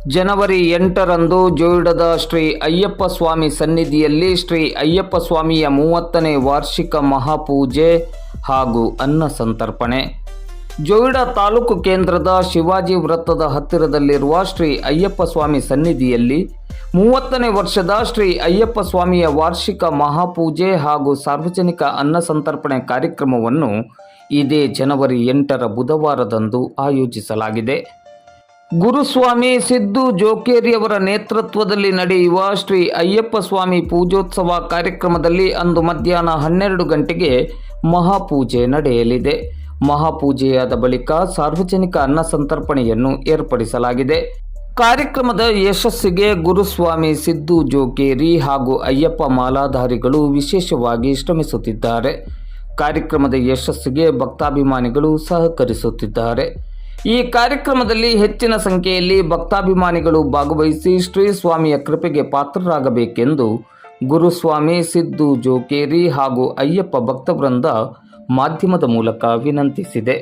ಜನವರಿ 8ರಂದು ಜೋಯಿಡದ ಶ್ರೀ ಅಯ್ಯಪ್ಪ ಸ್ವಾಮಿ ಸನ್ನಿಧಿಯಲ್ಲಿ ಶ್ರೀ ಅಯ್ಯಪ್ಪ ಸ್ವಾಮಿಯ 30ನೇ ವಾರ್ಷಿಕ ಮಹಾಪೂಜೆ ಹಾಗೂ ಅನ್ನ ಸಂತರ್ಪಣೆ. ಜೋಯಿಡ ತಾಲೂಕು ಕೇಂದ್ರದ ಶಿವಾಜಿ ವೃತ್ತದ ಹತ್ತಿರದಲ್ಲಿರುವ ಶ್ರೀ ಅಯ್ಯಪ್ಪ ಸ್ವಾಮಿ ಸನ್ನಿಧಿಯಲ್ಲಿ 30ನೇ ವರ್ಷದ ಶ್ರೀ ಅಯ್ಯಪ್ಪ ಸ್ವಾಮಿಯ ವಾರ್ಷಿಕ ಮಹಾಪೂಜೆ ಹಾಗೂ ಸಾರ್ವಜನಿಕ ಅನ್ನ ಸಂತರ್ಪಣೆ ಕಾರ್ಯಕ್ರಮವನ್ನು ಇದೇ ಜನವರಿ 8ರ ಬುಧವಾರದಂದು ಆಯೋಜಿಸಲಾಗಿದೆ. ಗುರುಸ್ವಾಮಿ ಸಿದ್ದು ಜೋಕೇರಿಯವರ ನೇತೃತ್ವದಲ್ಲಿ ನಡೆಯುವ ಶ್ರೀ ಅಯ್ಯಪ್ಪ ಸ್ವಾಮಿ ಪೂಜೋತ್ಸವ ಕಾರ್ಯಕ್ರಮದಲ್ಲಿ ಅಂದು ಮಧ್ಯಾಹ್ನ 12 ಗಂಟೆಗೆ ಮಹಾಪೂಜೆ ನಡೆಯಲಿದೆ. ಮಹಾಪೂಜೆಯಾದ ಬಳಿಕ ಸಾರ್ವಜನಿಕ ಅನ್ನ ಸಂತರ್ಪಣೆಯನ್ನು ಏರ್ಪಡಿಸಲಾಗಿದೆ. ಕಾರ್ಯಕ್ರಮದ ಯಶಸ್ಸಿಗೆ ಗುರುಸ್ವಾಮಿ ಸಿದ್ದು ಜೋಕೇರಿ ಹಾಗೂ ಅಯ್ಯಪ್ಪ ಮಾಲಾಧಾರಿಗಳು ವಿಶೇಷವಾಗಿ ಶ್ರಮಿಸುತ್ತಿದ್ದಾರೆ. ಕಾರ್ಯಕ್ರಮದ ಯಶಸ್ಸಿಗೆ ಭಕ್ತಾಭಿಮಾನಿಗಳು ಸಹಕರಿಸುತ್ತಿದ್ದಾರೆ. ಈ ಕಾರ್ಯಕ್ರಮದಲ್ಲಿ ಹೆಚ್ಚಿನ ಸಂಖ್ಯೆಯಲ್ಲಿ ಭಕ್ತಾಭಿಮಾನಿಗಳು ಭಾಗವಹಿಸಿ ಶ್ರೀ ಸ್ವಾಮಿಯ ಕೃಪೆಗೆ ಪಾತ್ರರಾಗಬೇಕೆಂದು ಗುರುಸ್ವಾಮಿ ಸಿದ್ದು ಜೋಕೇರಿ ಹಾಗೂ ಅಯ್ಯಪ್ಪ ಭಕ್ತವೃಂದ ಮಾಧ್ಯಮದ ಮೂಲಕ ವಿನಂತಿಸಿದೆ.